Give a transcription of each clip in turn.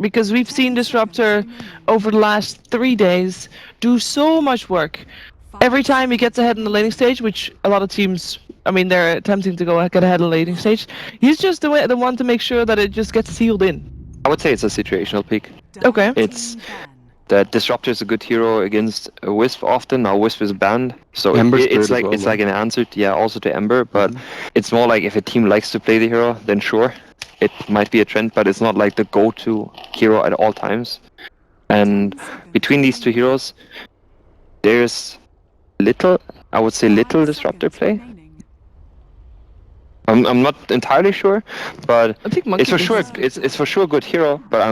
because we've seen Disruptor over the last 3 days do so much work. Every time he gets ahead in the laning stage, which a lot of teams, I mean, they're attempting to get ahead in the laning stage, he's just the one to make sure that it just gets sealed in. I would say it's a situational pick. Okay. It's that Disruptor is a good hero against a Wisp often. Now Wisp is banned, so it's like an answer, also to Ember. But it's more like if a team likes to play the hero, then sure, it might be a trend. But it's not like the go-to hero at all times. And between these two heroes, there's I would say little Disruptor play. I'm not entirely sure, but I think it's for sure a good hero. But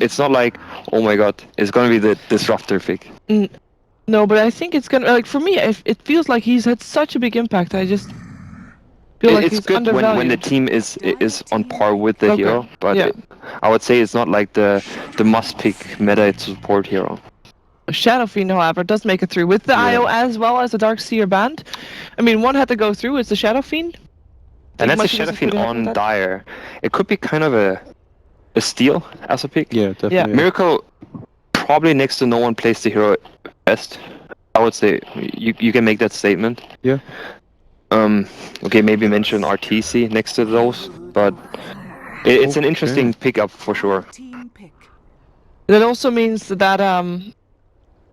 it's not like, oh my god, it's gonna be the Disruptor pick. No, but I think it's gonna, like, for me, it feels like he's had such a big impact. I just feel like it's good when the team is on par with the hero, but I would say it's not like the must pick meta support hero. Shadow Fiend, however, does make it through with the IO as well as the Dark Seer band. I mean, one had to go through. It's the Shadow Fiend. And that's a Shadow Fiend on Dire. It could be kind of a steal as a pick. Yeah, definitely. Yeah. Miracle, probably next to no one plays the hero best. I would say you can make that statement. Yeah. Okay, maybe mention RTC next to those, but it's an interesting pickup for sure. That also means that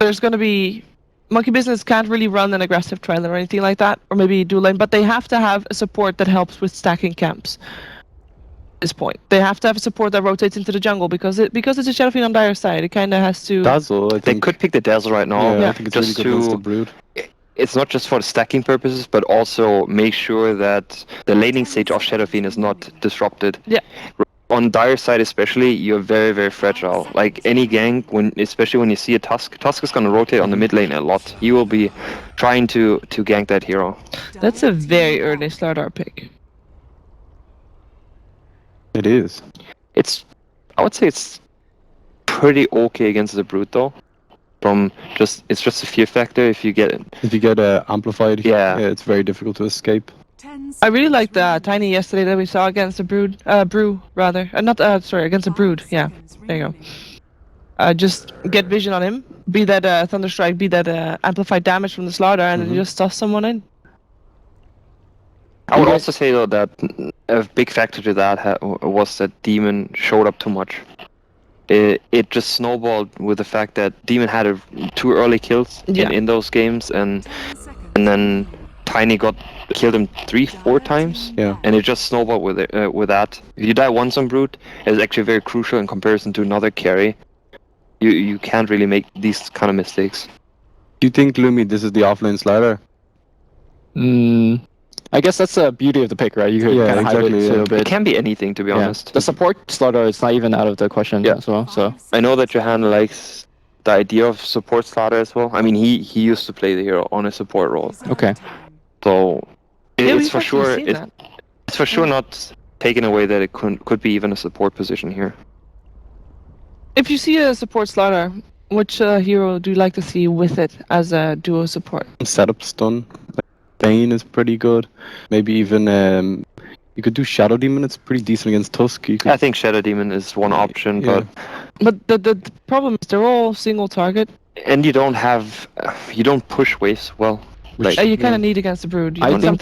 there's going to be... Monkey Business can't really run an aggressive trailer or anything like that, or maybe dual lane, but they have to have a support that helps with stacking camps. At this point, they have to have a support that rotates into the jungle because it's a Shadow Fiend on Dire side. It kind of has to. Dazzle. I think. They could pick the Dazzle right now. Yeah, I think it's just really good against the Brood. It's not just for the stacking purposes, but also make sure that the laning stage of Shadow Fiend is not disrupted. Yeah. On Dire side especially, you're very, very fragile. Like any gank, especially when you see a Tusk is going to rotate on the mid lane a lot. He will be trying to gank that hero. That's a very early Slardar pick. It is. I would say it's pretty okay against the Brute though. It's just a fear factor if you get amplified. Yeah, it's very difficult to escape. I really liked the Tiny yesterday that we saw against the Brew rather. Against the Brood. Yeah, there you go. Just get vision on him. Be that Thunderstrike, be that amplified damage from the Slaughter, and then just toss someone in. I would also say though that a big factor to that was that Demon showed up too much. It just snowballed with the fact that Demon had 2 early kills in those games, and then Tiny killed him 3-4 times. Yeah. And it just snowballed with that. If you die once on Brute, it's actually very crucial in comparison to another carry. You can't really make these kind of mistakes. Do you think, Lumi, this is the offlane slider? I guess that's the beauty of the pick, right? You could kind of hide it a little bit. It can be anything, to be honest. The support slaughter is not even out of the question as well. So I know that Johan likes the idea of support slaughter as well. I mean, he used to play the hero on a support role. Okay. So it's for sure it's for sure not taken away that it could be even a support position here. If you see a support slaughter, which hero do you like to see with it as a duo support? Setup stun. Bane is pretty good. Maybe even you could do Shadow Demon. It's pretty decent against Tusk. I think Shadow Demon is one option, but the problem is they're all single target, and you don't push waves well. You kind of need against the Brood. I think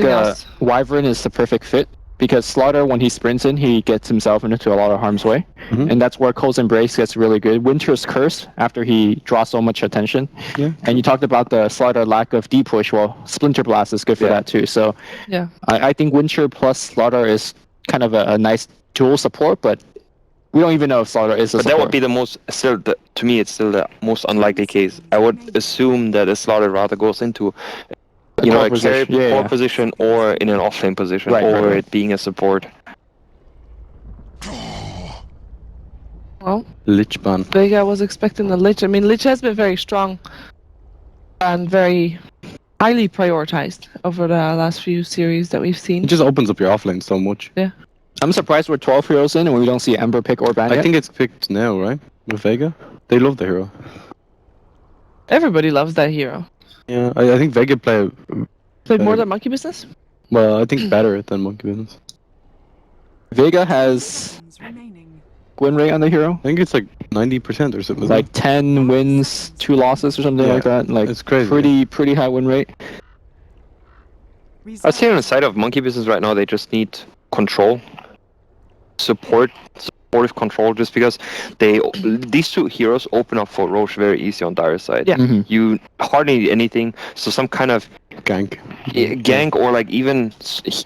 Wyvern is the perfect fit because Slaughter, when he sprints in, he gets himself into a lot of harm's way, and that's where Cole's Embrace gets really good. Winter's Curse after he draws so much attention, and you talked about the Slaughter lack of deep push. Well, Splinter Blast is good for that too. So I think Winter plus Slaughter is kind of a nice dual support, but we don't even know if Slaughter is a support. That would be to me, it's still the most unlikely case. I would assume that a Slaughter rather goes into a carry core position or in an offlane position, it being a support. Well, Lich ban. Vega was expecting the Lich. I mean, Lich has been very strong and very highly prioritized over the last few series that we've seen. It just opens up your offlane so much. Yeah. I'm surprised we're 12 heroes in and we don't see Ember pick or ban I think it's picked now, right? With Vega? They love the hero. Everybody loves that hero. Yeah, I think Vega played more than Monkey Business? Well, I think better than Monkey Business. Vega has win rate on the hero. I think it's like 90% or something. Like 10 wins, 2 losses or something like that. Like it's crazy. Pretty high win rate. I'd say on the side of Monkey Business right now, they just need control, supportive control, just because these two heroes open up for Roche very easy on Dire side. Yeah. Mm-hmm. You hardly need anything, so some kind of gank or like even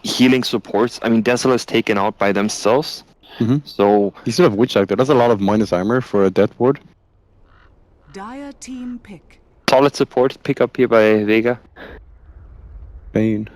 healing supports. I mean, Desolate is taken out by themselves. Mm-hmm. So you still have Witch Doctor. That's a lot of minus armor for a death ward. Dire team pick. Solid support pick up here by Vega. Bane.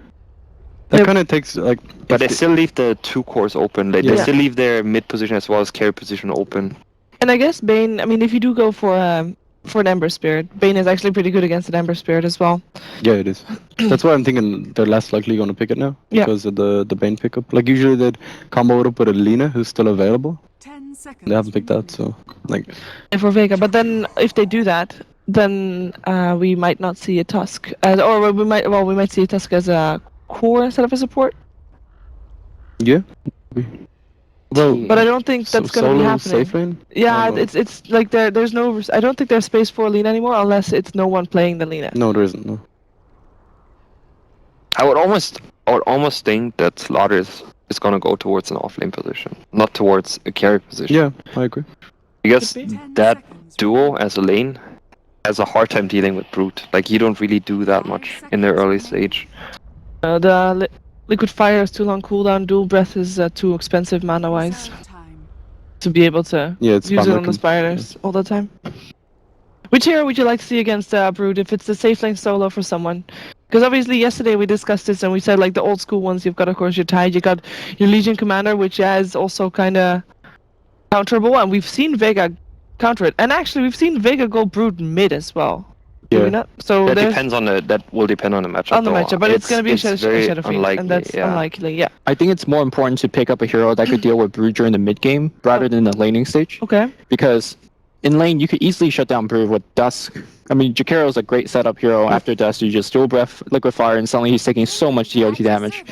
That kind of takes like. But they still leave the 2 cores open. They still leave their mid position as well as carry position open. And I guess Bane. I mean, if you do go for an Ember Spirit, Bane is actually pretty good against an Ember Spirit as well. Yeah, it is. That's why I'm thinking they're less likely going to pick it now because of the Bane pickup. Like usually they'd combo it up with a Lina who's still available. 10 seconds. They haven't picked that, so like. And for Vega, but then if they do that, then we might not see a Tusk, or we might see a Tusk as a core instead of a support. Yeah. Well, but I don't think that's going to be happening. Safe lane? Yeah, it's like there's no. I don't think there's space for Lina anymore unless it's no one playing the Lina. No, there isn't. No. I would almost think that Slaughter is going to go towards an off lane position, not towards a carry position. Yeah, I agree. Because that duo as a lane has a hard time dealing with Brute. Like you don't really do that much in the early stage. The Liquid Fire is too long cooldown. Dual Breath is too expensive mana-wise to be able to use it on the spiders all the time. Which hero would you like to see against Brood if it's a safe lane solo for someone? Because obviously yesterday we discussed this and we said like the old school ones, you've got of course your Tide, you got your Legion Commander, which is also kind of counterable, and we've seen Vega counter it. And actually we've seen Vega go Brood mid as well. Yeah. So that will depend on the matchup. On the matchup, but it's going to be a Shadow Fiend, and that's unlikely, yeah. I think it's more important to pick up a hero that could deal with Brood during the mid game rather than the laning stage. Okay. Because in lane, you could easily shut down Brood with Dusk. I mean, Jakiro is a great setup hero. After Dusk, you just dual breath, liquid fire, and suddenly he's taking so much DOT damage.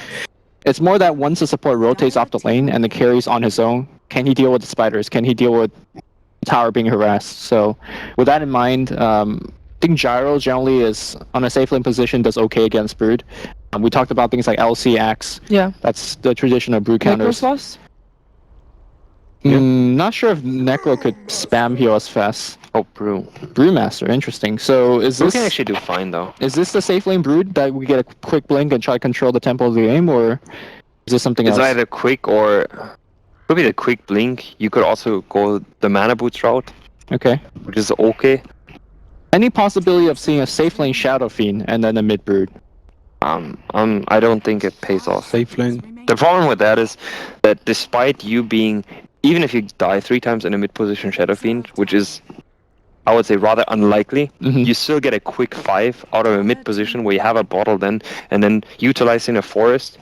It's more that once the support rotates off the lane and the carry's on his own, can he deal with the spiders? Can he deal with the tower being harassed? So with that in mind, I think Gyro generally is on a safe lane position, does okay against Brood. We talked about things like LC, Axe. Yeah. That's the traditional Brood counters. Necros? Not sure if Necro could spam heal as fast. Oh, Brewmaster, interesting. So is this... We can actually do fine though. Is this the safe lane Brood that we get a quick blink and try to control the tempo of the game, or is this something else? It's either quick or... Probably the quick blink. You could also go the mana boots route. Okay. Which is okay. Any possibility of seeing a safe lane Shadow Fiend and then a mid Brood? I don't think it pays off. Safe lane. The problem with that is that despite you being, even if you die 3 times in a mid position Shadow Fiend, which is, I would say, rather unlikely, you still get a quick 5 out of a mid position where you have a bottle then, and then utilizing a forest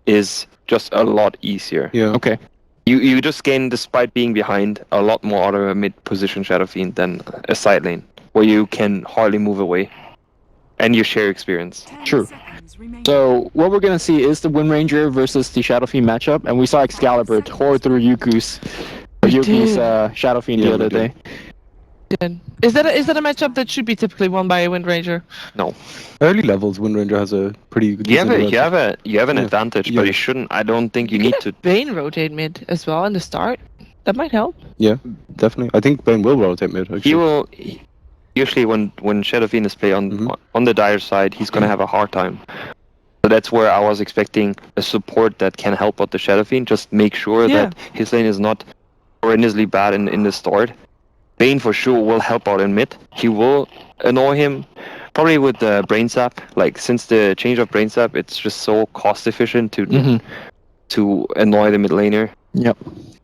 is just a lot easier. Yeah. Okay. You just gain, despite being behind, a lot more out of a mid position Shadow Fiend than a side lane, where you can hardly move away, and you share experience. True. So what we're gonna see is the Wind Ranger versus the Shadow Fiend matchup, and we saw Excalibur tore through Yuku's Shadow Fiend the other day. Is that a matchup that should be typically won by a Wind Ranger? No. Early levels, Wind Ranger has a pretty good. You have an advantage, but you shouldn't. I don't think you need to. Bane rotate mid as well in the start. That might help. Yeah, definitely. I think Bane will rotate mid. Actually. He will. Usually, when Shadow Fiend is played on the Dire side, he's gonna have a hard time. So that's where I was expecting a support that can help out the Shadow Fiend. Just make sure that his lane is not horrendously bad in the start. Bane for sure will help out in mid. He will annoy him, probably with the Brain Sap. Like since the change of Brain Sap, it's just so cost efficient to annoy the mid laner. Yep.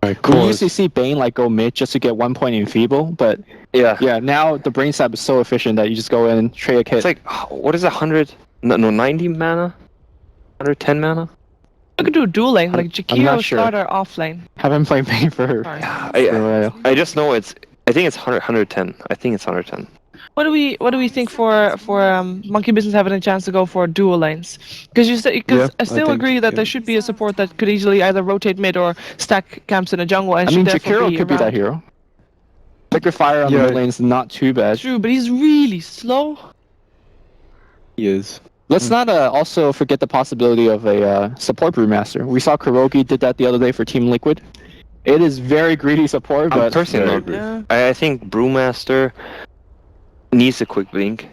We usually see Bane like go mid just to get 1 point in Feeble, but yeah. Now the Brain Sap is so efficient that you just go in and trade a kit. It's like what is 100? No, 90 mana, 110 mana. You could do a dual lane like Jakiro starter off lane. Haven't played Bane for a while. I just know it's. I think it's 110. I think it's 110. What do we think for Monkey Business having a chance to go for dual lanes? Because I still agree that there should be a support that could easily either rotate mid or stack camps in a jungle. And I mean, Jakiro could be that hero. Qualifier on the mid lane is not too bad. True, but he's really slow. He is. Let's not also forget the possibility of a support brewmaster. We saw Kuroki did that the other day for Team Liquid. It is very greedy support, but I think brewmaster needs a quick blink,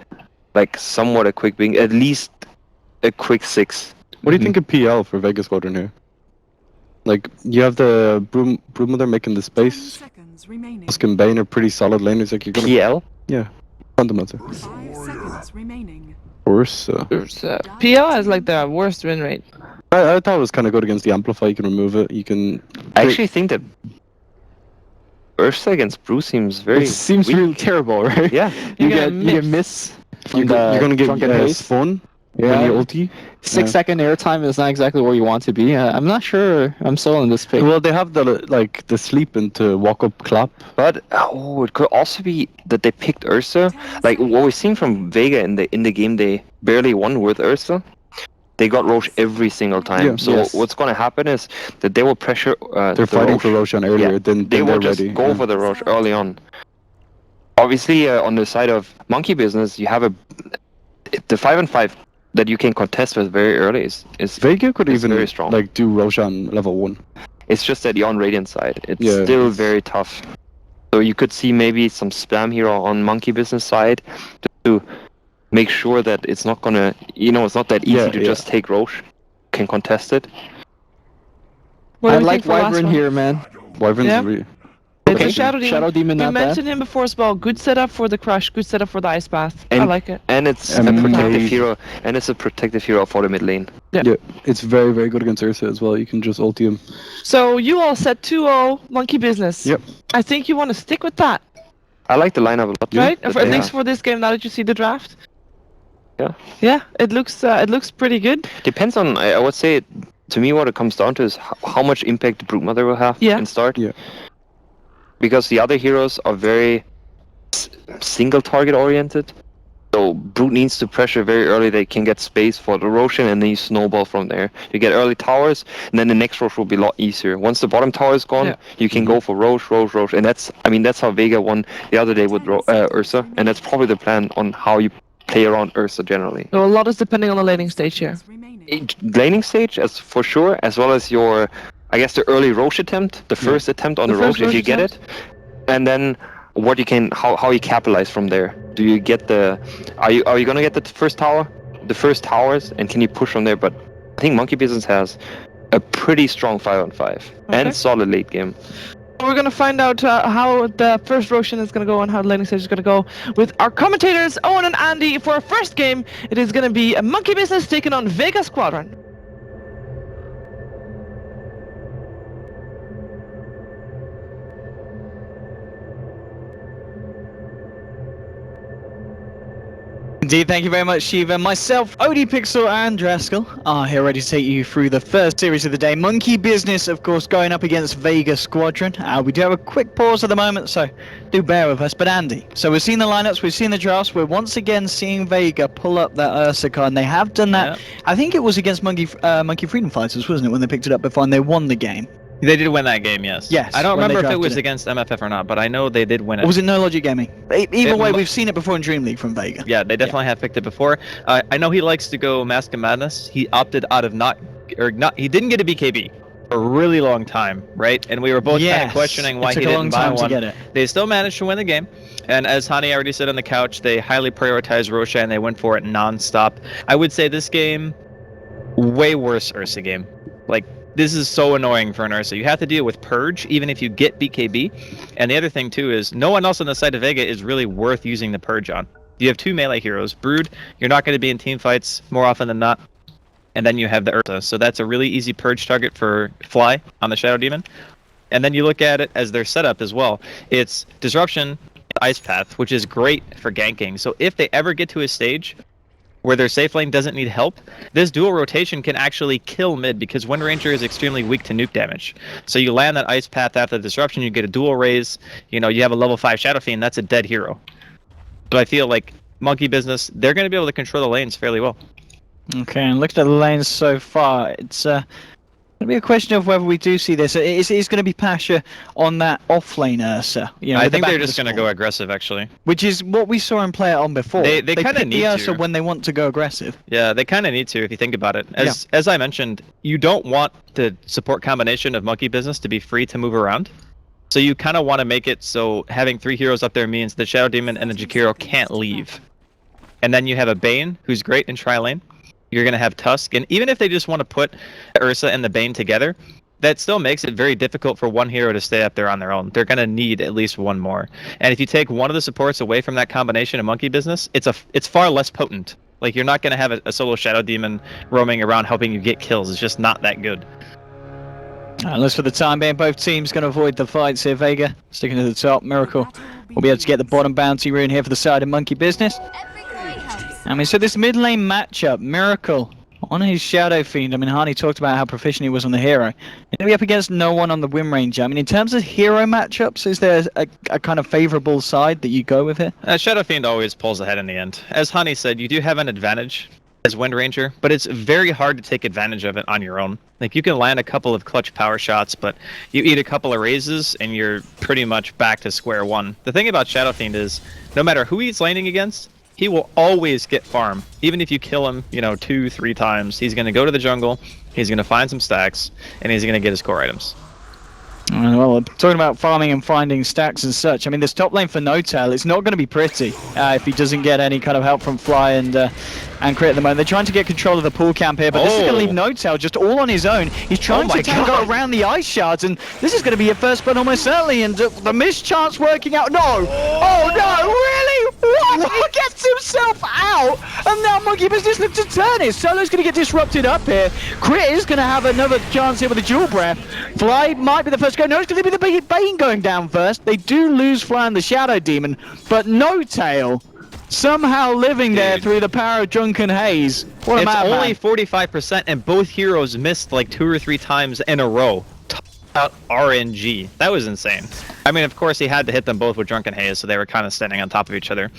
like somewhat a quick blink, at least a quick 6. What do you think of PL for Vega Squadron here? Like, you have the Brewmother making the space. Husk and Bane are pretty solid laners. Like, you're gonna... PL? Yeah. Fundamental. 5 seconds remaining. Ursa. PL has like the worst win rate. I thought it was kind of good against the Amplify. You can remove it. You can... I actually think that Ursa against Brew seems very seems weak. Really terrible, right? Yeah. You get miss. You're gonna get spawn. Yeah. When you ulti. 6-second airtime is not exactly where you want to be. I'm not sure I'm sold on this pick. Well, they have the sleep into walk up clap. But it could also be that they picked Ursa. Like what we've seen from Vega in the game, they barely won with Ursa. They got Roche every single time. Yeah. So what's going to happen is that they will pressure. They're fighting for Roshan earlier. Then they will just ready. go for the Roche early on. Obviously, on the side of Monkey Business, you have the 5-5 that you can contest with very early is Vega could even very strong. like do Roshan level 1. It's just that the on Radiant side, it's still very tough. So you could see maybe some spam here on Monkey Business side to make sure that it's not gonna, it's not that easy to just take Roche. Can contest it. I like Wyvern here, man. Wyvern's really... It's a Shadow Demon. Not You mentioned him before as well. Good setup for the Crush, good setup for the Ice Path. I like it. And it's a protective hero, and it's a protective hero for the mid lane. Yeah, it's very, very good against Ursa as well. You can just ulti him. So you all said 2-0 Monkey Business. Yep. I think you want to stick with that. I like the lineup a lot. Right? At least for this game, now that you see the draft. Yeah. Yeah, it looks pretty good. Depends on, I would say, to me what it comes down to is how much impact the Broodmother will have in start. Yeah. Because the other heroes are very single target oriented. So Brute needs to pressure very early. They can get space for the Roshan and then you snowball from there. You get early towers and then the next Roche will be a lot easier. Once the bottom tower is gone, you can go for Roche. And that's how Vega won the other day with Ursa. And that's probably the plan on how you play around Ursa generally. So a lot is depending on the laning stage here. Laning stage, for sure, as well as your, I guess, the early Roche attempt, the first attempt on the Roche if you get it, and then what you can, how you capitalize from there. Do you get are you gonna get the first tower, the first towers, and can you push from there? But I think Monkey Business has a pretty strong 5-on-5 and solid late game. We're gonna find out how the first Roshan is gonna go and how the laning stage is gonna go with our commentators Owen and Andy. For our first game, it is gonna be a Monkey Business taking on Vega Squadron. Indeed, thank you very much, Shiva. Myself, Odie Pixel, and Draskell are here ready to take you through the first series of the day. Monkey Business, of course, going up against Vega Squadron. We do have a quick pause at the moment, so do bear with us. But Andy, so we've seen the lineups, we've seen the drafts. We're once again seeing Vega pull up that Ursa card, and they have done that. Yep. I think it was against Monkey Freedom Fighters, wasn't it, when they picked it up before and they won the game? They did win that game, yes. Yes. I don't remember if it was against MFF or not, but I know they did win it. Or was it No Logic Gaming? Either way, we've seen it before in DreamLeague from Vega. Yeah, they definitely have picked it before. I know he likes to go Mask of Madness. He opted out of he didn't get a BKB for a really long time, right? And we were both kind of questioning why he didn't buy one. To get it. They still managed to win the game. And as Hani already said on the couch, they highly prioritized Roshan and they went for it non-stop. I would say this game, way worse Ursa game. Like, this is so annoying for an Ursa. You have to deal with Purge, even if you get BKB. And the other thing, too, is no one else on the side of Vega is really worth using the Purge on. You have two melee heroes. Brood, you're not going to be in team fights more often than not. And then you have the Ursa. So that's a really easy Purge target for Fly on the Shadow Demon. And then you look at it as their setup as well. It's Disruption, Ice Path, which is great for ganking. So if they ever get to a stage where their safe lane doesn't need help, this dual rotation can actually kill mid because Wind Ranger is extremely weak to nuke damage. So you land that Ice Path after the Disruption, you get a dual raise, you have a level 5 Shadow Fiend, that's a dead hero. So I feel like Monkey Business, they're going to be able to control the lanes fairly well. Okay, and looking at the lanes so far, it's going to be a question of whether we do see this. It's going to be Pasha on that off lane Ursa. You know, I think they're just going to go aggressive, actually. Which is what we saw him play it on before. They kind of need the Ursa to. when they want to go aggressive. Yeah, they kind of need to if you think about it. As I mentioned, you don't want the support combination of Monkey Business to be free to move around. So you kind of want to make it so having 3 heroes up there means the Shadow Demon and the Jakiro can't leave. And then you have a Bane, who's great in tri-lane. You're going to have Tusk, and even if they just want to put Ursa and the Bane together, that still makes it very difficult for one hero to stay up there on their own. They're going to need at least one more. And if you take one of the supports away from that combination of Monkey Business, it's far less potent. Like, you're not going to have a solo Shadow Demon roaming around helping you get kills. It's just not that good. Unless for the time being, both teams going to avoid the fights here. Vega sticking to the top. Miracle will be able to get the bottom bounty rune here for the side of Monkey Business. I mean, so this mid lane matchup, Miracle on his Shadow Fiend. I mean, Harney talked about how proficient he was on the hero. He's going to be up against no one on the Win Ranger. I mean, in terms of hero matchups, is there a kind of favorable side that you go with here? Shadow Fiend always pulls ahead in the end. As Harney said, you do have an advantage as Wind Ranger, but it's very hard to take advantage of it on your own. Like, you can land a couple of clutch power shots, but you eat a couple of raises and you're pretty much back to square one. The thing about Shadow Fiend is, no matter who he's laning against, he will always get farm. Even if you kill him, 2-3 times, he's going to go to the jungle, he's going to find some stacks, and he's going to get his core items. Well, talking about farming and finding stacks and such, I mean, this top lane for No-Tail, it's not going to be pretty if he doesn't get any kind of help from Fly and Crit at the moment. They're trying to get control of the pool camp here, but this is going to leave No-Tail just all on his own. He's trying to go around the ice shards, and this is going to be a first blood almost certainly, and the mischance working out. No! Oh no, really? What? He gets himself out, and now Monkey Business looks to turn it. Solo's going to get disrupted up here. Crit is going to have another chance here with a dual breath. Fly might be the first go. No, it's going to be the Bane going down first. They do lose Fly and the Shadow Demon, but No-Tail somehow living there through the power of Drunken Haze. What a madman. It's only 45%, and both heroes missed like 2 or 3 times in a row. RNG. That was insane. I mean, of course, he had to hit them both with Drunken Haze, so they were kind of standing on top of each other.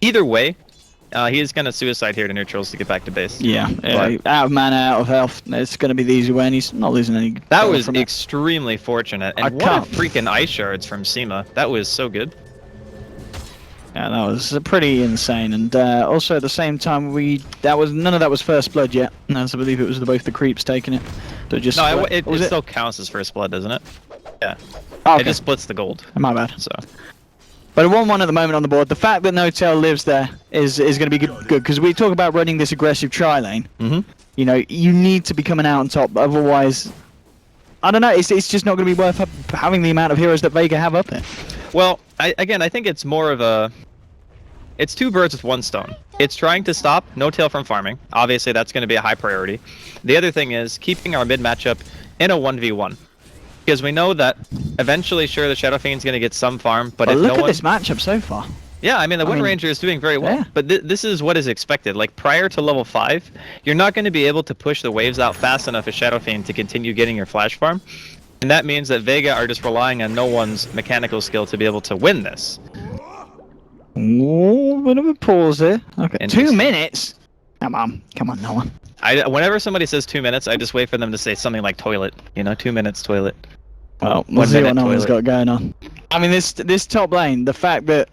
Either way, he is going to suicide here to neutrals to get back to base. Yeah, out of mana, out of health. It's going to be the easy way, and he's not losing any. That was extremely fortunate. And what a freaking ice shards from Seema. That was so good. Yeah, that was pretty insane, and also at the same time, none of that was first blood yet. As I believe it was both the creeps taking it. So just it still counts as first blood, doesn't it? Yeah. Oh, okay. It just splits the gold. My bad. So. But a 1-1 at the moment on the board. The fact that No-Tail lives there is going to be good because we talk about running this aggressive tri-lane. You need to be coming out on top, otherwise, I don't know. It's just not going to be worth having the amount of heroes that Vega have up there. Well, I think it's more of it's 2 birds with 1 stone. It's trying to stop No-Tail from farming. Obviously, that's going to be a high priority. The other thing is keeping our mid matchup in a 1v1. Because we know that eventually, sure, the Shadow Fiend's going to get some farm, but if look at this matchup so far. Yeah, I mean, the Wind Ranger is doing very well, but this is what is expected. Like, prior to level 5, you're not going to be able to push the waves out fast enough as Shadow Fiend to continue getting your flash farm. And that means that Vega are just relying on no one's mechanical skill to be able to win this. Oh, bit of a pause there. Okay, 2 minutes? Come on, no one. Whenever somebody says 2 minutes, I just wait for them to say something like toilet. 2 minutes toilet. Well, we'll see what no one's got going on. I mean, this top lane, the fact that,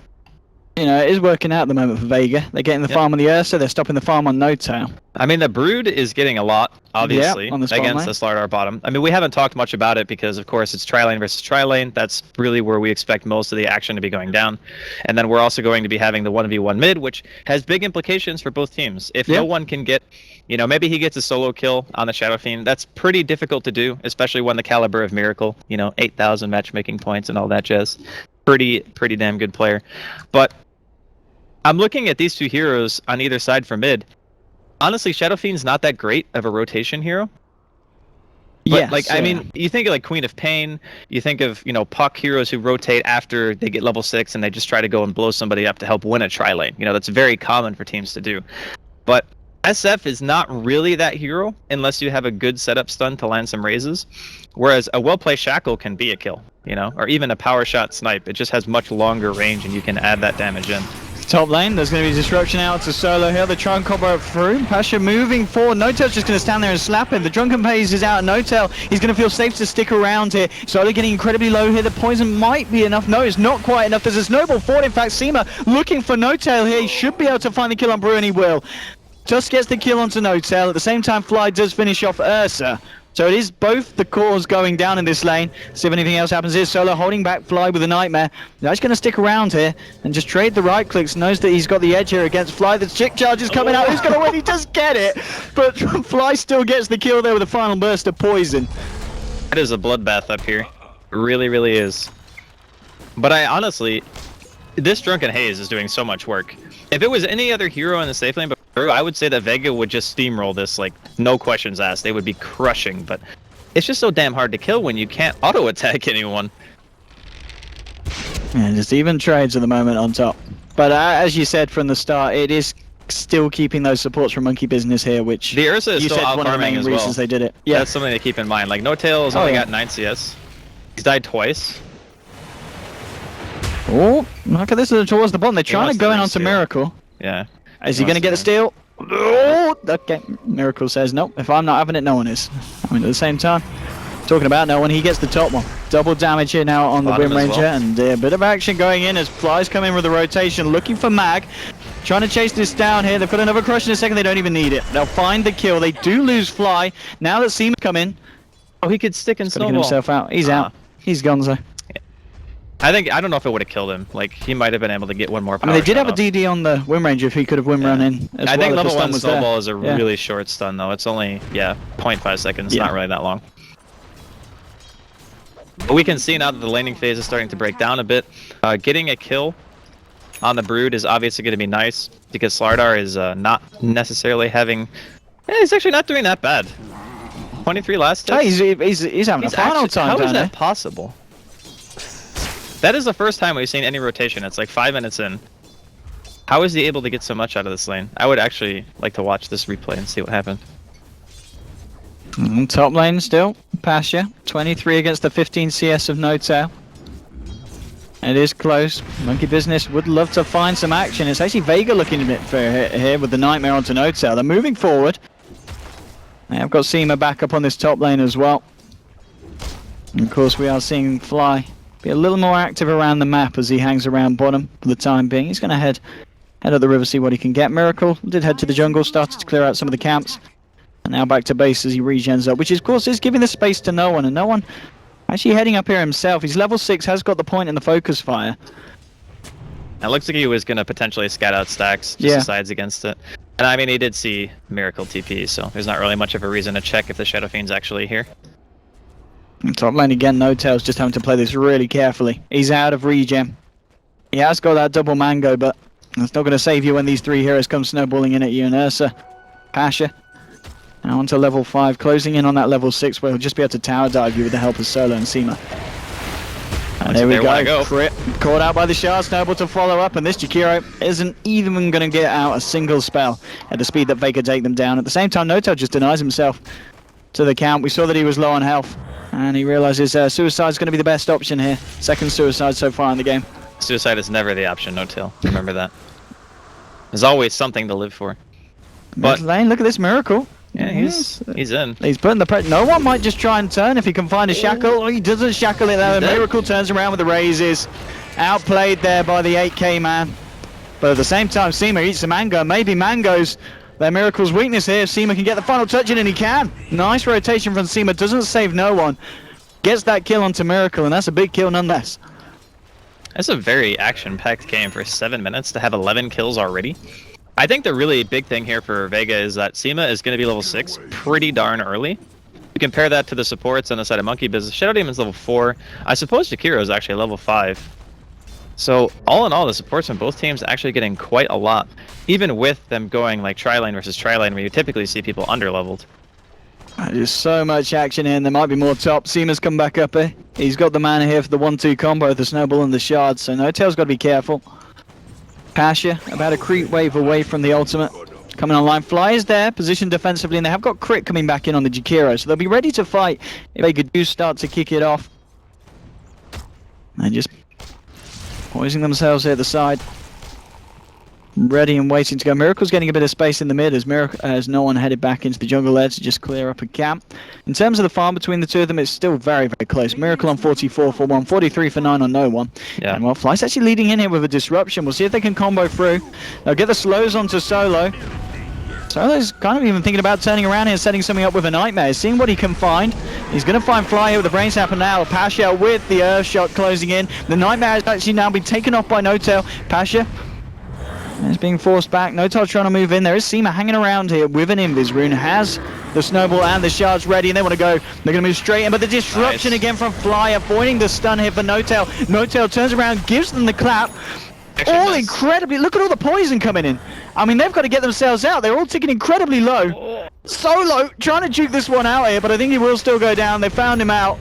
it is working out at the moment for Vega. They're getting the farm on the Ursa, they're stopping the farm on No-Tail. I mean, the Brood is getting a lot, obviously, against the Slardar bottom. I mean, we haven't talked much about it because, of course, it's tri-lane versus tri-lane. That's really where we expect most of the action to be going down. And then we're also going to be having the 1v1 mid, which has big implications for both teams. If no one can get, maybe he gets a solo kill on the Shadow Fiend, that's pretty difficult to do, especially when the caliber of Miracle, 8,000 matchmaking points and all that jazz. Pretty damn good player. But I'm looking at these 2 heroes on either side for mid. Honestly, Shadow Fiend's not that great of a rotation hero. But, I mean, you think of like Queen of Pain, you think of, Puck heroes who rotate after they get level 6 and they just try to go and blow somebody up to help win a tri-lane. That's very common for teams to do. But SF is not really that hero unless you have a good setup stun to land some raises. Whereas a well-placed Shackle can be a kill, or even a power shot snipe. It just has much longer range and you can add that damage in. Top lane, there's going to be disruption out to Solo here. The Tron combo through. Pasha moving forward. Notel's just going to stand there and slap him. The Drunken Phase is out. Notel, he's going to feel safe to stick around here. Solo getting incredibly low here. The poison might be enough. No, it's not quite enough. There's a snowball forward. In fact, Seema looking for Notel here. He should be able to find the kill on Brew, and he will. Just gets the kill onto Notel. At the same time, Fly does finish off Ursa. So it is both the cores going down in this lane. See if anything else happens here. Solo holding back Fly with a Nightmare. Now he's going to stick around here and just trade the right clicks. Knows that he's got the edge here against Fly. The chick charge is coming out. Who's going to win? He does get it. But Fly still gets the kill there with a final burst of poison. That is a bloodbath up here. It really, really is. But I honestly, this Drunken Haze is doing so much work. If it was any other hero in the safe lane, but I would say that Vega would just steamroll this, like, no questions asked. They would be crushing, but it's just so damn hard to kill when you can't auto-attack anyone. And just even trades at the moment on top. But as you said from the start, it is still keeping those supports from Monkey Business here, which the Ursa is you still said one of the main as reasons well. They did it. Yeah, that's something to keep in mind. Like, No-Tail has only got 9 CS. He's died twice. Oh, look at this towards the bottom. They're trying to go in onto Miracle. Yeah. Is he going to get the steal? Oh, okay. Miracle says, nope, if I'm not having it, no one is. I mean, at the same time, talking about no one, he gets the top one. Double damage here now on the Wind Ranger, and a bit of action going in as Flies come in with the rotation, looking for Mag. Trying to chase this down here. They've got another crush in a second. They don't even need it. They'll find the kill. They do lose Fly. Now that Seema come in. Oh, he could stick and snowball. Get himself out. He's out. He's gonzo. I don't know if it would have killed him. Like, he might have been able to get one more power. I mean, they did have a DD on the Wind Ranger if he could have Wind run in. I think level 1 snowball is a really short stun, though. It's only, 0.5 seconds. Not really that long. But we can see now that the laning phase is starting to break down a bit. Getting a kill on the Brood is obviously going to be nice, because Slardar is not necessarily having... he's actually not doing that bad. 23 last hits. He's having a final time. How is that possible? That is the first time we've seen any rotation. It's like 5 minutes in. How is he able to get so much out of this lane? I would actually like to watch this replay and see what happened. Top lane still. Pasha. 23 against the 15 CS of No-Tail. It is close. Monkey Business would love to find some action. It's actually Vega looking a bit for here with the Nightmare onto No-Tail. They're moving forward. They have got Seema back up on this top lane as well. And of course we are seeing Fly be a little more active around the map as he hangs around bottom for the time being. He's going to head up the river, see what he can get. Miracle did head to the jungle, started to clear out some of the camps. And now back to base as he regens up, which of course is giving the space to no one. And no one actually heading up here himself. He's level 6, has got the point in the focus fire. It looks like he was going to potentially scat out stacks, just decides against it. And I mean, he did see Miracle TP, so there's not really much of a reason to check if the Shadow Fiend's actually here. And top lane again, No-Tail's just having to play this really carefully. He's out of regen. He has got that double mango, but it's not going to save you when these 3 heroes come snowballing in at you. And Ursa, Pasha, now onto level 5, closing in on that level 6 where he'll just be able to tower dive you with the help of Solo and Seema. And there we go. Crit. Caught out by the shard, Snowball to follow up, and this Jakiro isn't even going to get out a single spell at the speed that Vega take them down. At the same time, No-Tail just denies himself to the count. We saw that he was low on health, and he realizes suicide is going to be the best option here. Second suicide so far in the game. Suicide is never the option, No-Tail. Remember that. There's always something to live for. But lane, look at this Miracle. Yeah, he's in. He's putting the pressure. No one might just try and turn if he can find a shackle. Oh, he doesn't shackle it there. Miracle turns around with the raises. Outplayed there by the 8k man. But at the same time, Seema eats the mango. Maybe mango's their Miracle's weakness here. Seema can get the final touch in, and he can. Nice rotation from Seema. Doesn't save no one. Gets that kill onto Miracle, and that's a big kill nonetheless. That's a very action-packed game for 7 minutes to have 11 kills already. I think the really big thing here for Vega is that Seema is going to be level 6 pretty darn early. You compare that to the supports on the side of Monkey Business. Shadow Demon's level 4. I suppose Jakiro is actually level 5. So all in all, the supports on both teams actually getting quite a lot. Even with them going like tri-lane versus tri-lane, where you typically see people under-leveled. There's so much action in. There might be more top. Seema's come back up here. He's got the mana here for the 1-2 combo, the snowball and the shard, so No-Tail's got to be careful. Pasha, about a creep wave away from the ultimate. Coming online. Fly is there, positioned defensively, and they have got crit coming back in on the Jakiro, so they'll be ready to fight if they could do start to kick it off. And just poisoning themselves here at the side. ready and waiting to go. Miracle's getting a bit of space in the mid as no one headed back into the jungle there to just clear up a camp. In terms of the farm between the two of them, it's still very, very close. Miracle on 44 for 1, 43 for 9 on no one. Yeah. And well, Fly's actually leading in here with a disruption. We'll see if they can combo through. They'll get the slows onto Solo. Solo's kind of even thinking about turning around here and setting something up with a Nightmare, seeing what he can find. He's going to find Fly here with the Brain Snapper now. Pasha with the Earth Shot closing in. The Nightmare has actually now been taken off by No-Tail. Pasha is being forced back. No-Tail trying to move in. There is Seema hanging around here with an Invis Rune. Has the Snowball and the Shards ready, and they want to go. They're going to move straight in, but the disruption again from Fly, avoiding the stun here for No-Tail. No-Tail turns around, gives them the clap. All incredibly, look at all the poison coming in. I mean, they've got to get themselves out. They're all ticking incredibly low. Solo trying to juke this one out here, but I think he will still go down. They found him out.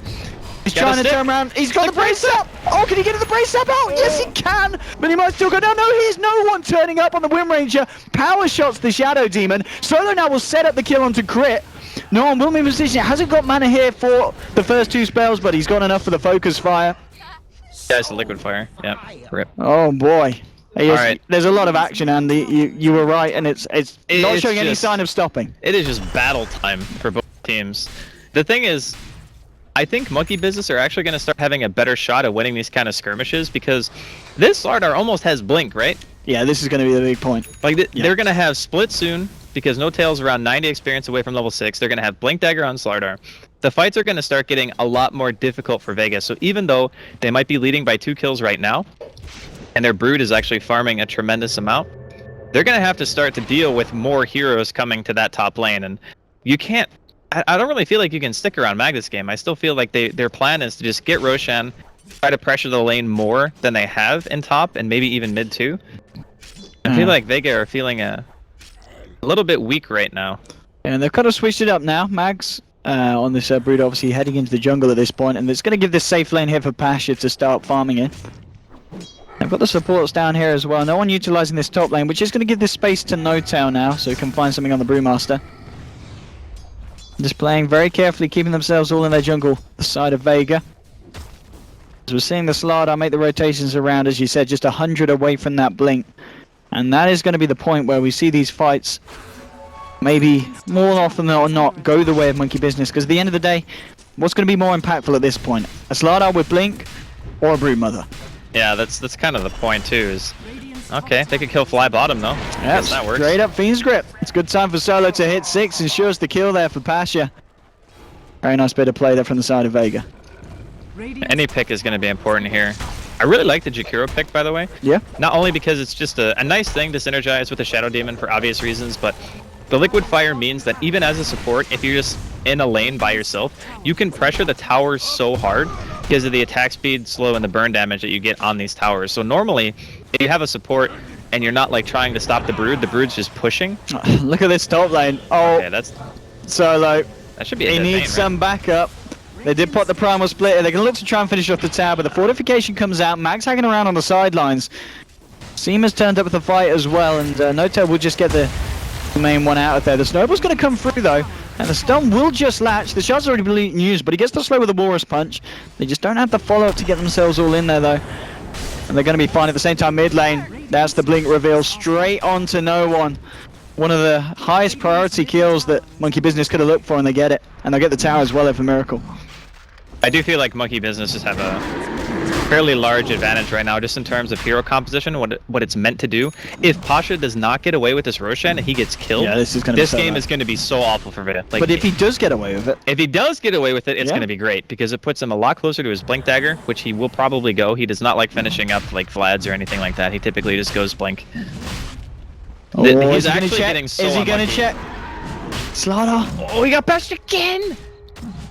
He's trying to turn around. He's got the brace up. Oh, can he get the brace up out? Yes, he can. But he might still go down. No, here's no one turning up on the Wind Ranger. Power shots the Shadow Demon. Solo now will set up the kill onto Crit. No one will be in position. Hasn't got mana here for the first 2 spells, but he's got enough for the Focus Fire. Yeah, it's a liquid fire. Yeah. Rip. Oh boy. Yes, right. There's a lot of action, Andy. You were right, and it's not showing any sign of stopping. It is just battle time for both teams. The thing is, I think Monkey Business are actually going to start having a better shot at winning these kind of skirmishes because this Slardar almost has Blink, right? Yeah, this is going to be the big point. Like they're going to have Split soon because No-Tail's around 90 experience away from level 6. They're going to have Blink Dagger on Slardar. The fights are going to start getting a lot more difficult for Vega. So even though they might be leading by 2 kills right now, and their Brood is actually farming a tremendous amount, they're going to have to start to deal with more heroes coming to that top lane. And you can't... I don't really feel like you can stick around Mag this game. I still feel like their plan is to just get Roshan, try to pressure the lane more than they have in top, and maybe even mid too. I feel like Vega are feeling a little bit weak right now. And they've kind of switched it up now. Mags on this Brood obviously heading into the jungle at this point, and it's going to give this safe lane here for Pasha to start farming in. They've got the supports down here as well. No one utilising this top lane, which is going to give this space to No-Tail now, so he can find something on the Brewmaster. Just playing very carefully, keeping themselves all in their jungle, the side of Vega. As we're seeing the Slardar make the rotations around, as you said, just 100 away from that blink. And that is going to be the point where we see these fights, maybe more often than not, go the way of Monkey Business. Because at the end of the day, what's going to be more impactful at this point? A Slardar with blink, or a Broodmother? Yeah, that's kind of the point too. Is okay, they could kill Fly bottom though. Yeah, that works. Straight up Fiend's Grip. It's a good time for Solo to hit 6, ensures the kill there for Pasha. Very nice bit of play there from the side of Vega. Any pick is going to be important here. I really like the Jakiro pick, by the way. Yeah. Not only because it's just a nice thing to synergize with the Shadow Demon for obvious reasons, but the Liquid Fire means that even as a support, if you're just in a lane by yourself, you can pressure the towers so hard because of the attack speed, slow, and the burn damage that you get on these towers. So normally, if you have a support and you're not like trying to stop the Brood's just pushing. Look at this top lane. Oh, yeah, that's Solo. That should be a He needs some backup. They did put the primal splitter. They're going to look to try and finish off the tower, but the fortification comes out. Mag's hanging around on the sidelines. Seema's turned up with the fight as well, and No-Tail will just get the main one out of there. The Snowball's going to come through though, and the stun will just latch. The shot's already been used, but he gets the slow with the Walrus Punch. They just don't have the follow-up to get themselves all in there though. And they're going to be fine at the same time mid lane. That's the blink reveal straight onto no one. One of the highest priority kills that Monkey Business could have looked for, and they get it. And they'll get the tower as well there for Miracle. I do feel like Monkey Business just have a fairly large advantage right now just in terms of hero composition, what it's meant to do. If Pasha does not get away with this Roshan and he gets killed, yeah, this game is going to be so awful for Vega. Like, but if he does get away with it, it's going to be great because it puts him a lot closer to his Blink Dagger, which he will probably go. He does not like finishing up like Vlad's or anything like that. He typically just goes Blink. Oh, he's actually getting so unlucky. Is he going to check? Slardar. Oh, he got bashed again!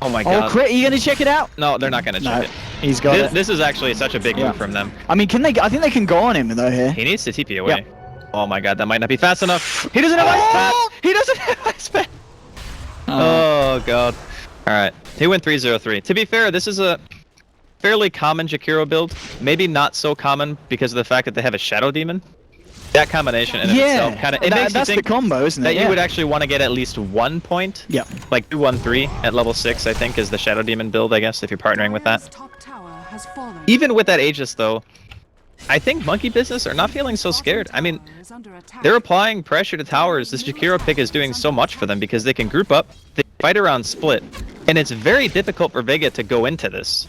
Oh my god. Oh, Crit, are you going to check it out? No, they're not going to check it. He's got it. This is actually such a big move from them. I mean, I think they can go on him though here. He needs to TP away. Yeah. Oh my god, that might not be fast enough. He doesn't have ice pad. He doesn't have ice pad. Oh god. Alright, he went 3-0-3. To be fair, this is a fairly common Jakiro build. Maybe not so common because of the fact that they have a Shadow Demon. That combination in itself kind of makes you think the combo, isn't it? That you would actually want to get at least 1 point. Yeah. Like 2-1-3 at level 6, I think, is the Shadow Demon build, I guess, if you're partnering with that. Even with that Aegis, though, I think Monkey Business are not feeling so scared. I mean, they're applying pressure to towers. This Jakiro pick is doing so much for them because they can group up, they fight around split, and it's very difficult for Vega to go into this.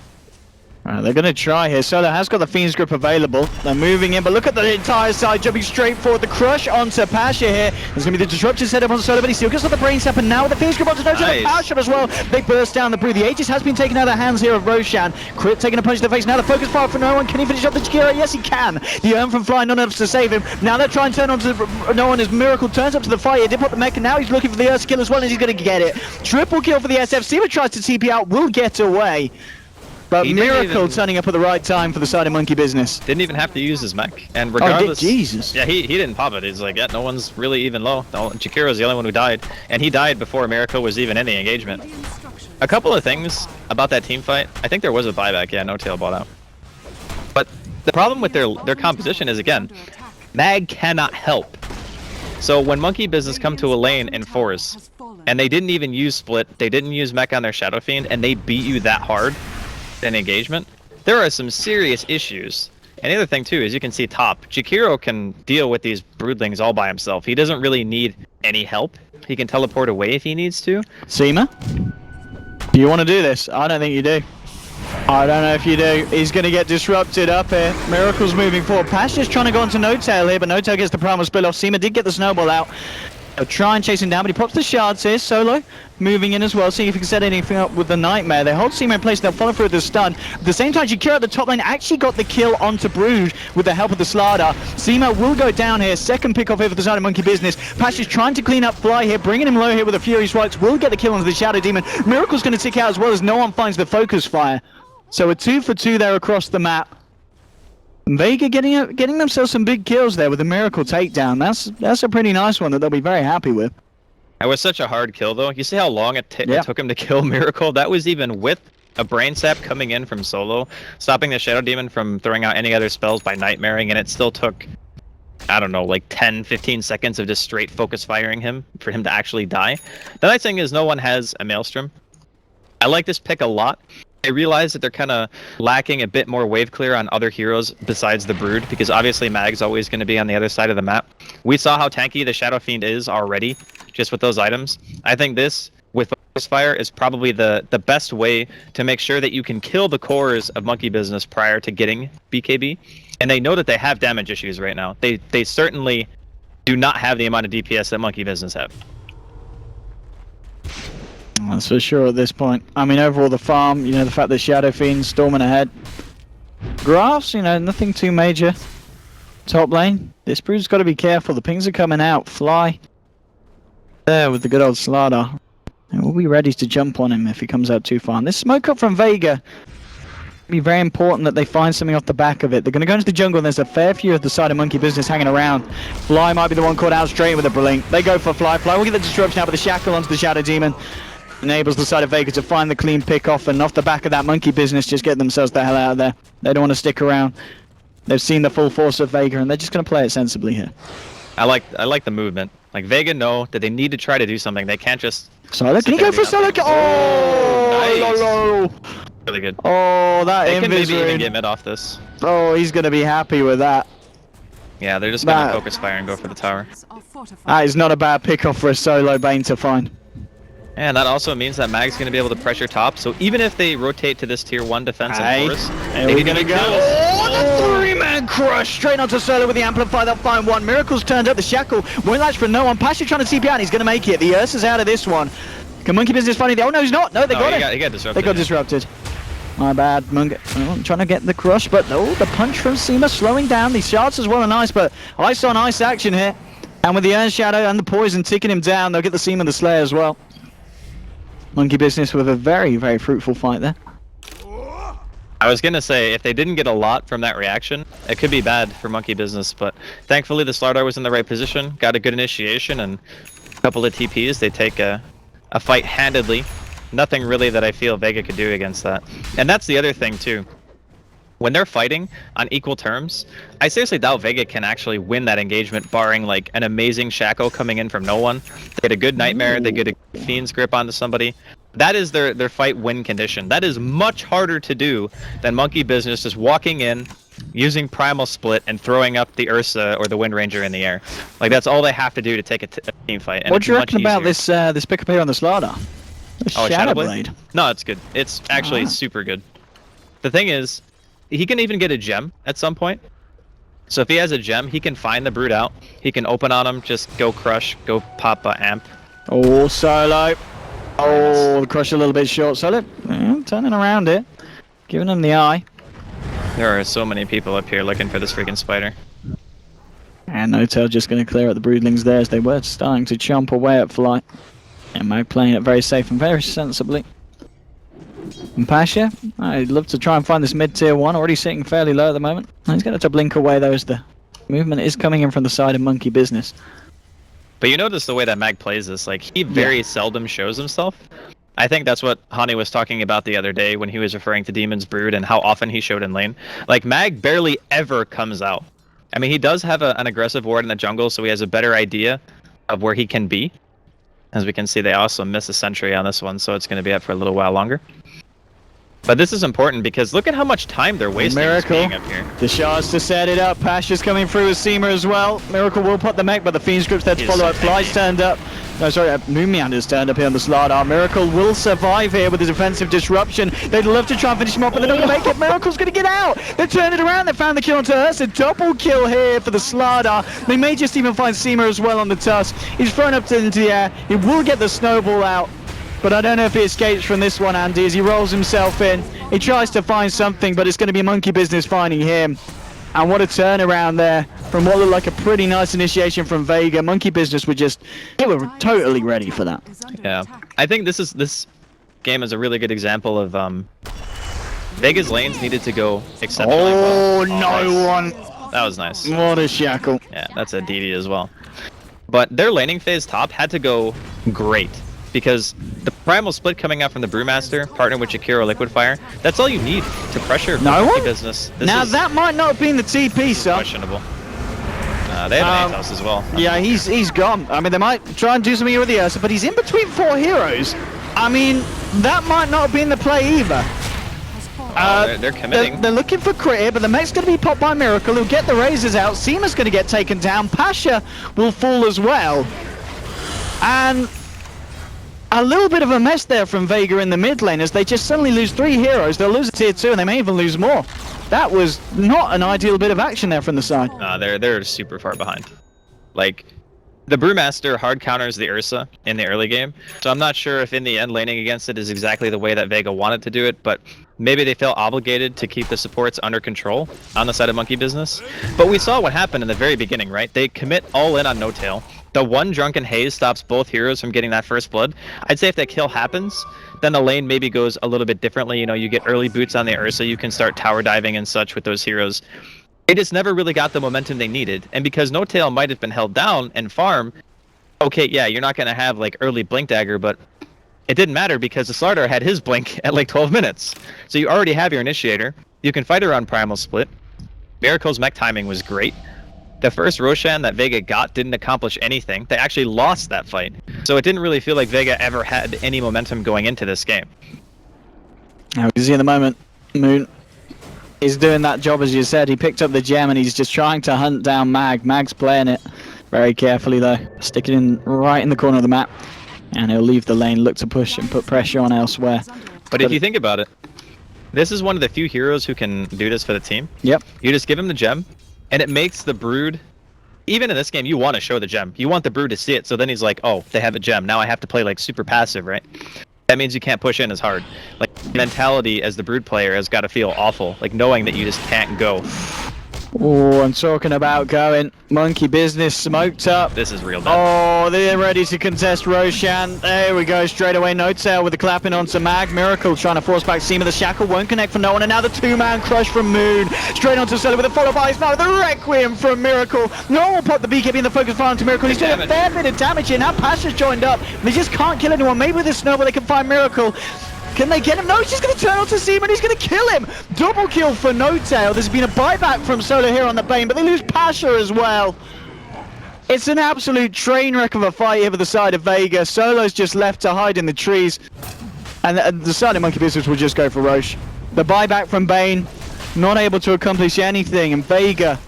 They're going to try here. Solo has got the Fiend's Grip available. They're moving in, but look at the entire side jumping straight forward. The crush onto Pasha here. There's going to be the disruption set up on Solo, but he still gets the brain sap, and now with the Fiend's Grip onto Nojo, the power shot as well. They burst down the brew. The Aegis has been taken out of the hands here of Roshan. Crit taking a punch to the face. Now the focus fire for no one. Can he finish off the Jakiro? Yes, he can. The Urn from Fly, not enough to save him. Now they're trying to turn on to no one as Miracle turns up to the fire. He did put the mech, and now he's looking for the Earth kill as well, and he's going to get it. Triple kill for the SF. Seema tries to TP out, will get away. But Miracle turning up at the right time for the side of Monkey Business. Didn't even have to use his mech. And regardless... Jesus. Yeah, he didn't pop it. He's like, yeah, no one's really even low. No, Jakiro's the only one who died. And he died before Miracle was even in the engagement. A couple of things about that team fight. I think there was a buyback. Yeah, no tail bought out. But the problem with their composition is, again, Mag cannot help. So when Monkey Business come to a lane in force, and they didn't even use split, they didn't use mech on their Shadow Fiend, and they beat you that hard in engagement, there are some serious issues. And the other thing too is you can see top, Jakiro can deal with these broodlings all by himself. He doesn't really need any help. He can teleport away if he needs to. Seema, do you want to do this? I don't think you do. I don't know if you do. He's going to get disrupted up here. Miracle's moving forward. Pasha's trying to go onto No Tail here, but No Tail gets the primal split off. Seema did get the snowball out. They'll try and chase him down, but he pops the shards here. Solo moving in as well, seeing if he can set anything up with the Nightmare. They hold Seema in place, they'll follow through with the stun. At the same time, Jakiro at the top lane actually got the kill onto Brood with the help of the Slardar. Seema will go down here. Second pick off here for the side of Monkey Business. Pasha's trying to clean up Fly here, bringing him low here with a Fury Strikes. Will get the kill onto the Shadow Demon. Miracle's going to tick out as well as no one finds the focus fire. So a 2 for 2 there across the map. Vega getting themselves some big kills there with a Miracle takedown. That's a pretty nice one that they'll be very happy with. That was such a hard kill though. You see how long it took him to kill Miracle? That was even with a brain sap coming in from Solo, stopping the Shadow Demon from throwing out any other spells by nightmaring, and it still took, I don't know, like 10-15 seconds of just straight focus firing him for him to actually die. The nice thing is no one has a Maelstrom. I like this pick a lot. I realize that they're kind of lacking a bit more wave clear on other heroes besides the Brood, because obviously Mag's always going to be on the other side of the map. We saw how tanky the Shadow Fiend is already, just with those items. I think this, with Focus Fire, is probably the best way to make sure that you can kill the cores of Monkey Business prior to getting BKB. And they know that they have damage issues right now. They certainly do not have the amount of DPS that Monkey Business have. That's for sure at this point. I mean, overall the farm, you know, the fact that Shadow Fiend's storming ahead. Grass, you know, nothing too major. Top lane, this Brood's got to be careful. The pings are coming out. Fly there with the good old Slardar. And we'll be ready to jump on him if he comes out too far. And this smoke up from Vega, be very important that they find something off the back of it. They're going to go into the jungle, and there's a fair few of the side of Monkey Business hanging around. Fly might be the one caught out straight with a blink. They go for Fly. Fly will get the disruption out, but the shackle onto the Shadow Demon enables the side of Vega to find the clean pick off, and off the back of that Monkey Business just get themselves the hell out of there. They don't want to stick around. They've seen the full force of Vega, and they're just going to play it sensibly here. I like the movement. Like, Vega know that they need to try to do something. They can't just... Solo, can he go for Solo? Oh, nice. Really good. Oh, that they can maybe even get mid off this. Oh, he's going to be happy with that. Yeah, they're just going to focus fire and go for the tower. That is not a bad pick off for a Solo Bane to find. And that also means that Mag's going to be able to pressure top, so even if they rotate to this tier 1 defense and force, they're going to go. Oh, the 3-man crush straight onto Solo with the Amplify. They'll find one. Miracle's turned up. The shackle won't latch for no one. Pasha trying to TP out, and he's going to make it. The Ursa's out of this one. Can Monkey Business find it? Oh, no, he's not. No, they got it. He got disrupted. They got disrupted. My bad. Monkey trying to get the crush, but no, the punch from Seema slowing down. These shards as well are nice, but ice on ice action here. And with the Urn Shadow and the poison ticking him down, they'll get the Seema the Slayer as well. Monkey Business with a very, very fruitful fight there. I was going to say, if they didn't get a lot from that reaction, it could be bad for Monkey Business, but thankfully the Slardar was in the right position, got a good initiation, and a couple of TPs. They take a fight handedly. Nothing really that I feel Vega could do against that. And that's the other thing too. When they're fighting on equal terms, I seriously doubt Vega can actually win that engagement, barring like an amazing Shackle coming in from no one. They get a good Nightmare, they get a Fiend's Grip onto somebody. That is their fight win condition. That is much harder to do than Monkey Business just walking in, using Primal Split and throwing up the Ursa or the Wind Ranger in the air. Like, that's all they have to do to take a team fight. And what do you reckon about this this pick up here on the Slardar? Shadow Blade? No, it's good. It's actually super good. The thing is, he can even get a gem at some point. So if he has a gem, he can find the Brood out. He can open on him, just go crush, go pop a amp. Oh, Solo. Oh, crush a little bit short, Solo. Turning around it. Giving him the eye. There are so many people up here looking for this freaking spider. And No-Tail just going to clear out the broodlings there as they were starting to chomp away at flight. And Mag playing it very safe and very sensibly. And Pasha, I'd love to try and find this mid-tier one, already sitting fairly low at the moment. He's going to blink away though as the movement is coming in from the side of Monkey Business. But you notice the way that Mag plays this, like, he very seldom shows himself. I think that's what Hani was talking about the other day when he was referring to Demon's Brood and how often he showed in lane. Like, Mag barely ever comes out. I mean, he does have an aggressive ward in the jungle, so he has a better idea of where he can be. As we can see, they also miss a sentry on this one, so it's going to be up for a little while longer. But this is important because look at how much time they're wasting being up here. The shots to set it up. Pasha's coming through with Seema as well. Miracle will put the mech, but the Fiend's Group's there to follow up. Fly's turned up. No, sorry, Moonmeander's turned up here on the Slardar. Miracle will survive here with the defensive disruption. They'd love to try and finish him off, but they're not going to make it. Miracle's going to get out. They turned it around. They found the kill onto Ursa. Double kill here for the Slardar. They may just even find Seema as well on the Tusk. He's thrown up into the air. He will get the snowball out. But I don't know if he escapes from this one, Andy, as he rolls himself in. He tries to find something, but it's going to be Monkey Business finding him. And what a turnaround there from what looked like a pretty nice initiation from Vega. Monkey Business were they were totally ready for that. Yeah, I think this game is a really good example of Vega's lanes needed to go exceptionally well. Oh, no one. That was nice. What a shackle. Yeah, that's a DD as well. But their laning phase top had to go great. Because the Primal Split coming out from the Brewmaster, partnered with Jakiro Liquidfire, that's all you need to pressure Monkey Business. That might not have been the TP, son. Questionable. They have an Atos as well. Yeah, he's gone. I mean, they might try and do something here with the Ursa, but he's in between 4 heroes. I mean, that might not have been the play either. They're committing. They're looking for crit here, but the mech's going to be popped by Miracle. He'll get the razors out. Seema's going to get taken down. Pasha will fall as well. And a little bit of a mess there from Vega in the mid lane as they just suddenly lose 3 heroes. They'll lose a tier 2 and they may even lose more. That was not an ideal bit of action there from the side. They're super far behind. Like, the Brewmaster hard counters the Ursa in the early game, so I'm not sure if in the end laning against it is exactly the way that Vega wanted to do it, but maybe they felt obligated to keep the supports under control on the side of Monkey Business. But we saw what happened in the very beginning, right? They commit all in on No-Tail. The one Drunken Haze stops both heroes from getting that first blood. I'd say if that kill happens, then the lane maybe goes a little bit differently. You know, you get early boots on the Ursa, you can start tower diving and such with those heroes. They just never really got the momentum they needed. And because No-Tail might have been held down and farm, okay, yeah, you're not going to have like early Blink Dagger, but it didn't matter because the Slardar had his Blink at like 12 minutes. So you already have your Initiator. You can fight around Primal Split. Miracle's mech timing was great. The first Roshan that Vega got didn't accomplish anything. They actually lost that fight. So it didn't really feel like Vega ever had any momentum going into this game. Now we can see in the moment, Moon is doing that job as you said. He picked up the gem and he's just trying to hunt down Mag. Mag's playing it very carefully though. Stick it in right in the corner of the map. And he'll leave the lane, look to push and put pressure on elsewhere. But if you think about it, this is one of the few heroes who can do this for the team. Yep. You just give him the gem. And it makes the Brood, even in this game, you want to show the gem. You want the Brood to see it, so then he's like, oh, they have a gem. Now I have to play like super passive, right? That means you can't push in as hard. Like, mentality as the Brood player has got to feel awful, like knowing that you just can't go. Oh, I'm talking about going. Monkey Business smoked up. This is real bad. Oh, they're ready to contest Roshan. There we go, straight away. No-Tail with the clapping onto Mag. Miracle trying to force back Seema. The shackle won't connect for no one. And now the 2-man crush from Moon. Straight onto Solo with a follow by. Now the Requiem from Miracle. No one will put the BKB in the focus fire onto Miracle. He's doing a fair bit of damage here. Now Pasha's joined up. They just can't kill anyone. Maybe with this snowball they can find Miracle. Can they get him? No, he's just going to turn onto Seema and he's going to kill him. Double kill for No-Tail. There's been a buyback from Solo here on the Bane, but they lose Pasha as well. It's an absolute train wreck of a fight here with the side of Vega. Solo's just left to hide in the trees. And the side of Monkey Business will just go for Roche. The buyback from Bane. not able to accomplish anything, and Vega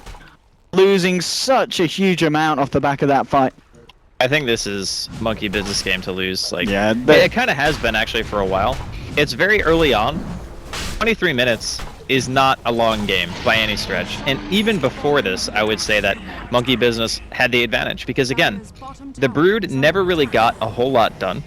losing such a huge amount off the back of that fight. I think this is Monkey Business game to lose. Like, yeah, it kind of has been actually for a while. It's very early on. 23 minutes is not a long game by any stretch. And even before this, I would say that Monkey Business had the advantage because, again, the Brood never really got a whole lot done.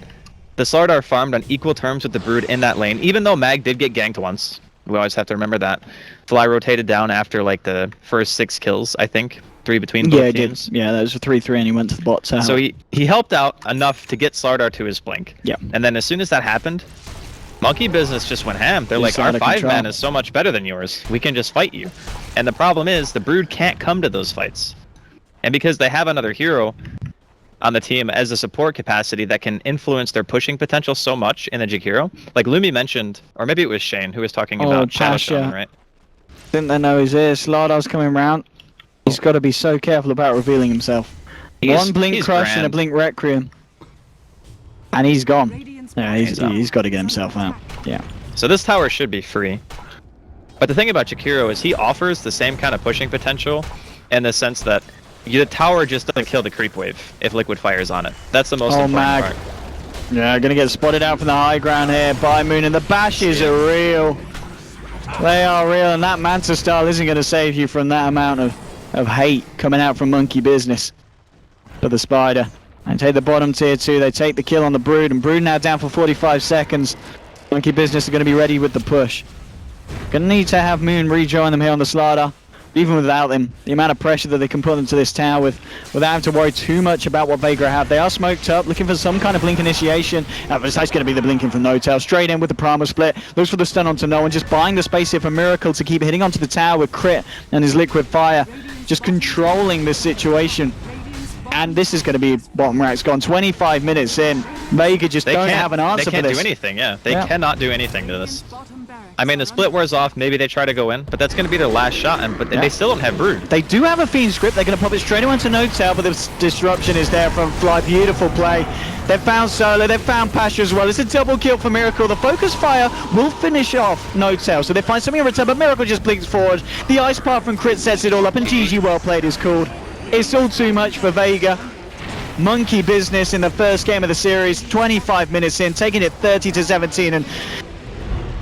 The Slardar farmed on equal terms with the Brood in that lane, even though Mag did get ganked once. We always have to remember that. Fly rotated down after like the first 6 kills, I think. 3 between both teams. Yeah, that was a 3-3 and he went to the bot tower. So he helped out enough to get Slardar to his blink. Yeah. And then as soon as that happened, Monkey Business just went ham. They're like, our 5-man is so much better than yours. We can just fight you. And the problem is, the Brood can't come to those fights. And because they have another hero on the team as a support capacity that can influence their pushing potential so much in the Jig hero. Like Lumi mentioned, or maybe it was Shane who was talking about Shadowstone, right? Didn't they know he's here? Slardar's coming round. He's got to be so careful about revealing himself. One Blink Crush and a Blink Requiem. And he's gone. Yeah, he's got to get himself out. Yeah. So this tower should be free. But the thing about Jakiro is he offers the same kind of pushing potential in the sense that the tower just doesn't kill the creep wave if Liquid Fire's on it. That's the most important part. Yeah, gonna get spotted out from the high ground here by Moon, and the bashes are real. They are real, and that Manta style isn't gonna save you from that amount of hate coming out from Monkey Business. For the Spider. They take the bottom tier 2, they take the kill on the Brood, and Brood now down for 45 seconds. Monkey Business are gonna be ready with the push. Gonna need to have Moon rejoin them here on the Slardar. Even without them, the amount of pressure that they can put into this tower without having to worry too much about what Vega have. They are smoked up, looking for some kind of blink initiation. This is going to be the blinking from No-Tail. Straight in with the Primal Split. Looks for the stun onto no one. Just buying the space here for Miracle to keep hitting onto the tower with Crit and his Liquid Fire. Just controlling the situation. And this is going to be bottom rack's gone. 25 minutes in. Vega just don't have an answer for this. They can't do anything, yeah. They cannot do anything to this. I mean, the split wears off, maybe they try to go in, but that's going to be their last shot, but they still don't have Brood. They do have a Fiend script, they're going to pop it straight away into No-Tail, but the disruption is there from Fly. Beautiful play. They've found Solo, they've found Pasha as well. It's a double kill for Miracle. The Focus Fire will finish off No-Tail, so they find something in return, but Miracle just blinks forward. The Ice Path from Crit sets it all up, and GG well played is called. It's all too much for Vega. Monkey Business in the first game of the series, 25 minutes in, taking it 30-17,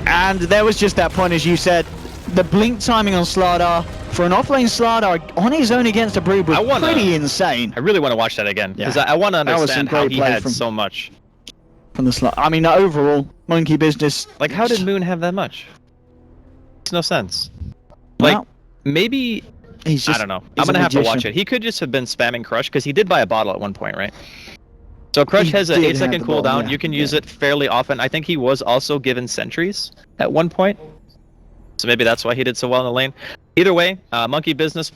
and there was just that point, as you said, the blink timing on Slardar for an offlane Slardar on his own against a Brood was pretty insane. I really want to watch that again because I want to understand how he had so much from the Slardar. I mean, overall, Monkey Business. Like, how did Moon have that much? Makes no sense. Like, maybe. I don't know. I'm going to have to watch it. He could just have been spamming Crush because he did buy a bottle at one point, right? So Crush has an 8-second cooldown. You can use it fairly often. I think he was also given sentries at one point. So maybe that's why he did so well in the lane. Either way, Monkey Business,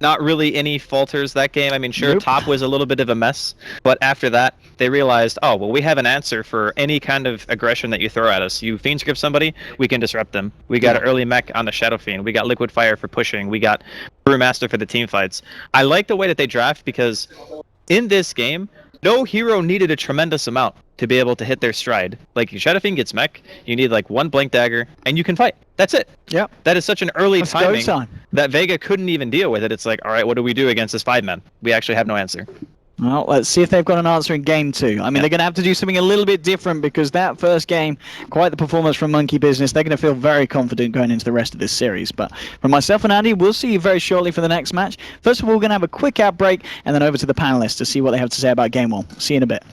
not really any falters that game. I mean, sure, top was a little bit of a mess. But after that, they realized, oh, well, we have an answer for any kind of aggression that you throw at us. You Fiend script somebody, we can disrupt them. We got an early mech on the Shadow Fiend. We got Liquid Fire for pushing. We got Brewmaster for the team fights. I like the way that they draft because in this game, no hero needed a tremendous amount to be able to hit their stride. Like, Shadow Fiend gets mech, you need like one Blink Dagger, and you can fight. That's it. Yeah. That is such an early timing that Vega couldn't even deal with it. It's like, all right, what do we do against this 5-man? We actually have no answer. Well, let's see if they've got an answer in game 2. I mean, they're going to have to do something a little bit different because that first game, quite the performance from Monkey Business. They're going to feel very confident going into the rest of this series. But from myself and Andy, we'll see you very shortly for the next match. First of all, we're going to have a quick ad break and then over to the panelists to see what they have to say about game 1. See you in a bit.